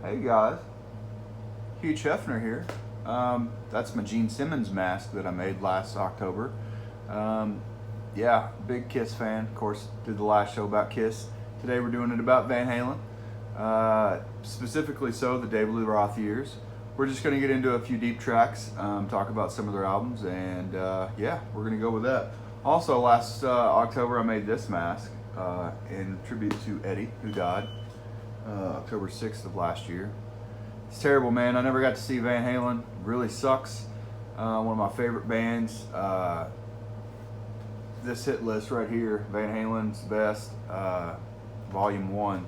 Hey guys, Hugh Hefner here. That's my Gene Simmons mask that I made last October. Um, yeah, big Kiss fan. Of course, did the last show about Kiss. Today we're doing it about Van Halen. Specifically so, the David Lee Roth years. We're just going to get into a few deep tracks, talk about some of their albums, and yeah, we're going to go with that. Also, last October I made this mask in tribute to Eddie, who died October 6th of last year. It's terrible, man. I never got to see Van Halen. Really sucks. One of my favorite bands. This hit list right here, Van Halen's Best, Volume 1.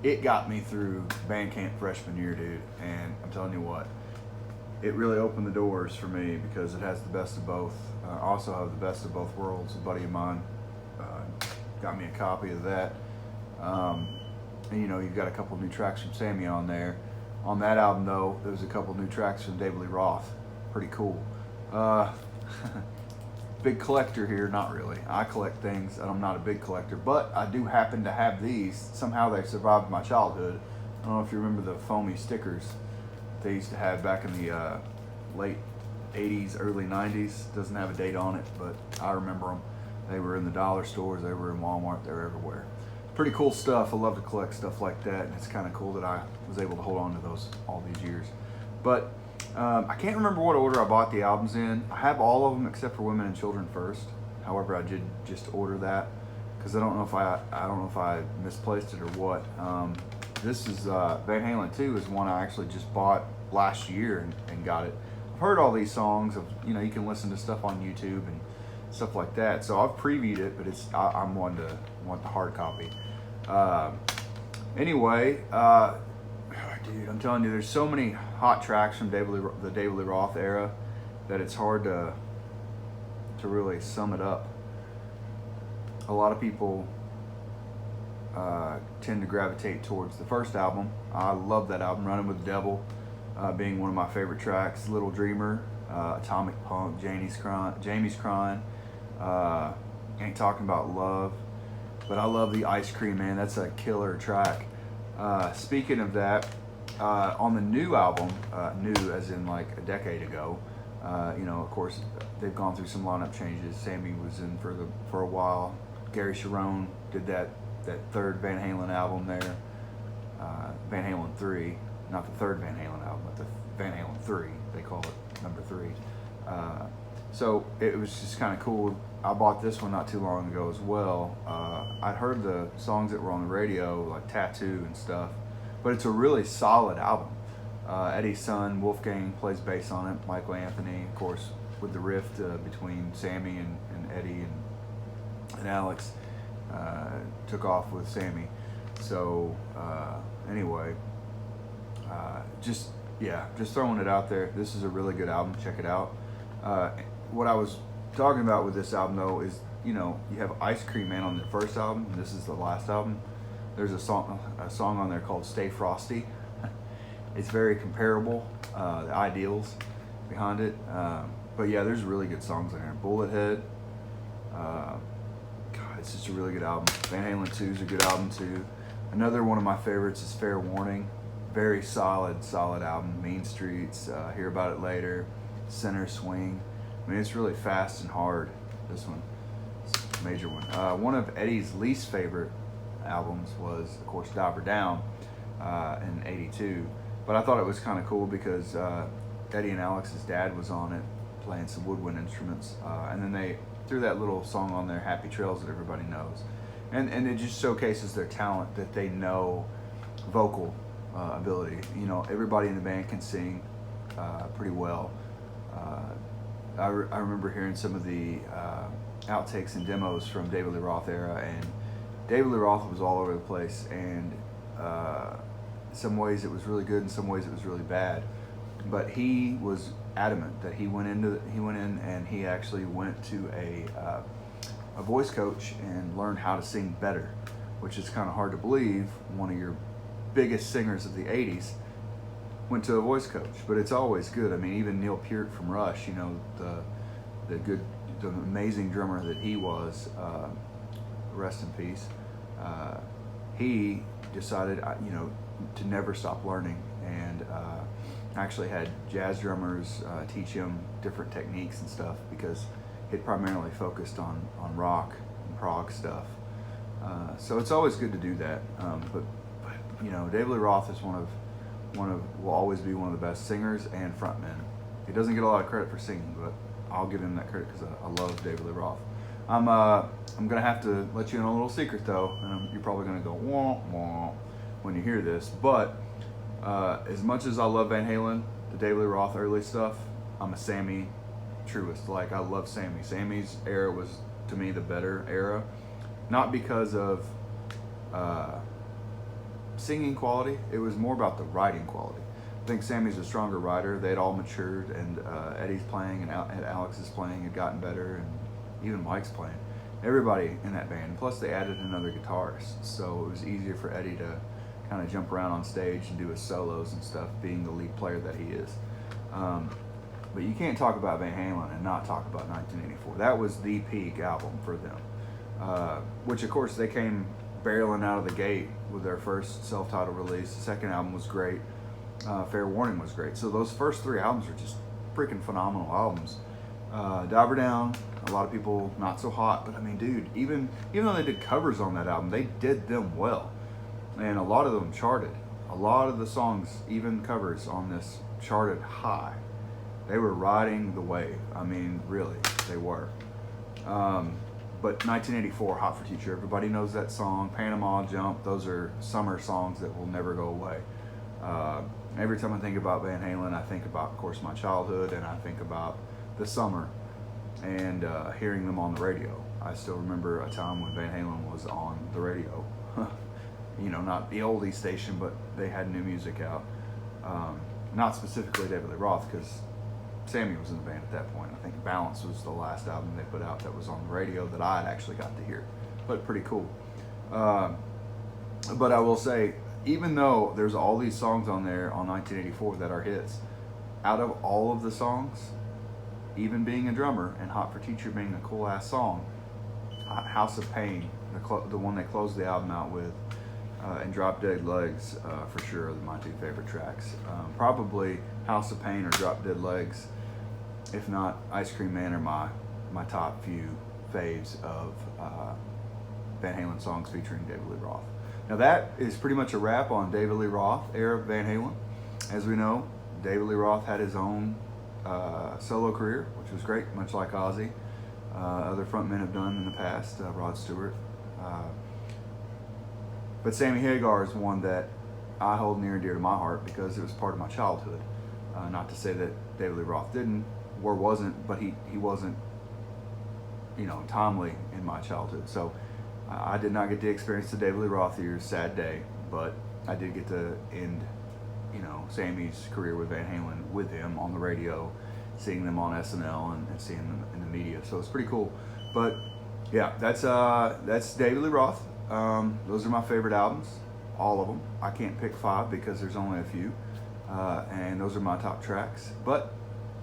It got me through Bandcamp freshman year, dude. And I'm telling you what, it really opened the doors for me because it has the best of both. I also have the best of both worlds. A buddy of mine got me a copy of that. And you know, you've got a couple new tracks from Sammy on there. On that album, though, there's a couple new tracks from David Lee Roth. Pretty cool. Big collector here, not really. I collect things, and I'm not a big collector, but I do happen to have these. Somehow they survived my childhood. I don't know if you remember the foamy stickers they used to have back in the late 80s, early 90s. Doesn't have a date on it, but I remember them. They were in the dollar stores, they were in Walmart, they were everywhere. Pretty cool stuff. I love to collect stuff like that, and it's kind of cool that I was able to hold on to those all these years. But I can't remember what order I bought the albums in. I have all of them except for Women and Children first. However, I did just order that because I don't know if I misplaced it or what. This is Van Halen 2 is one I actually just bought last year and got it. I've heard all these songs. You can listen to stuff on YouTube and stuff like that. So I've previewed it, but I'm one to want the hard copy. Anyway, dude, I'm telling you, there's so many hot tracks from the David Lee Roth era that it's hard to really sum it up. A lot of people tend to gravitate towards the first album. I love that album, Running with the Devil, being one of my favorite tracks. Little Dreamer, Atomic Punk, Jamie's Crying, Ain't Talking About Love. But I love the Ice Cream, man. That's a killer track. Speaking of that, on the new album, new as in like a decade ago, of course, they've gone through some lineup changes. Sammy was in for a while. Gary Sharon did that third Van Halen album there, Van Halen 3, not the third Van Halen album, but the Van Halen 3. They call it number 3. So it was just kind of cool. I bought this one not too long ago as well. I'd heard the songs that were on the radio, like Tattoo and stuff, but it's a really solid album. Eddie's son, Wolfgang, plays bass on it. Michael Anthony, of course, with the rift between Sammy and Eddie and Alex, took off with Sammy. So anyway, just throwing it out there. This is a really good album. Check it out. What I was talking about with this album, though, is you have Ice Cream Man on the first album, and this is the last album. There's a song on there called Stay Frosty. It's very comparable, the ideals behind it. But yeah, there's really good songs in there. Bullet Head. God, it's just a really good album. Van Halen 2 is a good album too. Another one of my favorites is Fair Warning. Very solid album. Mean Streets, Hear About It Later, Center Swing. I mean, it's really fast and hard, this one. It's a major one. One of Eddie's least favorite albums was, of course, Diver Down in '82. But I thought it was kind of cool because Eddie and Alex's dad was on it, playing some woodwind instruments. And then they threw that little song on there, Happy Trails, that everybody knows. And it just showcases their talent, that they know vocal ability. Everybody in the band can sing pretty well. I remember hearing some of the outtakes and demos from David Lee Roth era, and David Lee Roth was all over the place, and in some ways it was really good, in some ways it was really bad. But he was adamant that he went in and he actually went to a voice coach and learned how to sing better, which is kind of hard to believe. One of your biggest singers of the 80s went to a voice coach, but it's always good. I mean, even Neil Peart from Rush, the amazing drummer that he was, rest in peace. He decided, to never stop learning, and actually had jazz drummers teach him different techniques and stuff, because he'd primarily focused on rock and prog stuff. So it's always good to do that. But David Lee Roth is will always be one of the best singers and frontmen. He doesn't get a lot of credit for singing, but I'll give him that credit because I love David Lee Roth. I'm gonna have to let you in a little secret though, and you're probably gonna go wah wah when you hear this. But as much as I love Van Halen, the David Lee Roth early stuff, I'm a Sammy truist. Like, I love Sammy. Sammy's era was, to me, the better era, not because of singing quality. It was more about the writing quality. I think Sammy's a stronger writer. They'd all matured, and Eddie's playing and Alex's playing had gotten better, and even Mike's playing. Everybody in that band. Plus, they added another guitarist, so it was easier for Eddie to kind of jump around on stage and do his solos and stuff, being the lead player that he is. But you can't talk about Van Halen and not talk about 1984. That was the peak album for them, which of course they came barreling out of the gate with their first self-titled release. The second album was great. Fair Warning was great. So those first three albums are just freaking phenomenal albums. Diver Down, a lot of people not so hot, but I mean, dude, even though they did covers on that album, they did them well, and a lot of them charted. A lot of the songs, even covers on this, charted high. They were riding the wave. I mean, really, they were. But 1984, Hot for Teacher, everybody knows that song. Panama Jump, those are summer songs that will never go away. Every time I think about Van Halen, I think about, of course, my childhood, and I think about the summer and hearing them on the radio. I still remember a time when Van Halen was on the radio. Not the oldie station, but they had new music out. Not specifically David Lee Roth, because Sammy was in the band at that point. I think Balance was the last album they put out that was on the radio that I had actually got to hear. But pretty cool. But I will say, even though there's all these songs on there on 1984 that are hits, out of all of the songs, even being a drummer and Hot for Teacher being a cool ass song, House of Pain, the one they closed the album out with, and Drop Dead Legs for sure are my two favorite tracks. Probably House of Pain or Drop Dead Legs, if not Ice Cream Man, are my top few faves of Van Halen songs featuring David Lee Roth. Now that is pretty much a wrap on David Lee Roth era Van Halen. As we know, David Lee Roth had his own solo career, which was great, much like Ozzy. Other frontmen have done in the past, Rod Stewart. But Sammy Hagar is one that I hold near and dear to my heart because it was part of my childhood. Not to say that David Lee Roth didn't or wasn't, but he wasn't, timely in my childhood. So I did not get to experience the David Lee Roth years, sad day, but I did get to end, Sammy's career with Van Halen with him on the radio, seeing them on SNL and seeing them in the media. So it's pretty cool. But yeah, that's David Lee Roth. Those are my favorite albums, all of them. I can't pick 5 because there's only a few, and those are my top tracks. But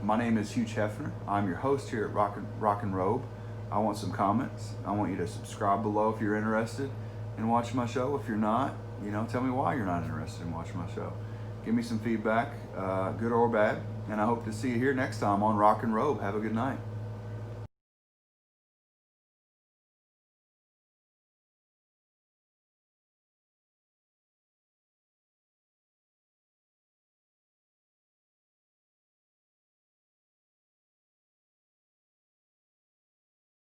my name is Hugh Hefner. I'm your host here at Rock and Robe. I want some comments. I want you to subscribe below if you're interested in watching my show. If you're not, tell me why you're not interested in watching my show. Give me some feedback, good or bad, and I hope to see you here next time on Rock and Robe. Have a good night.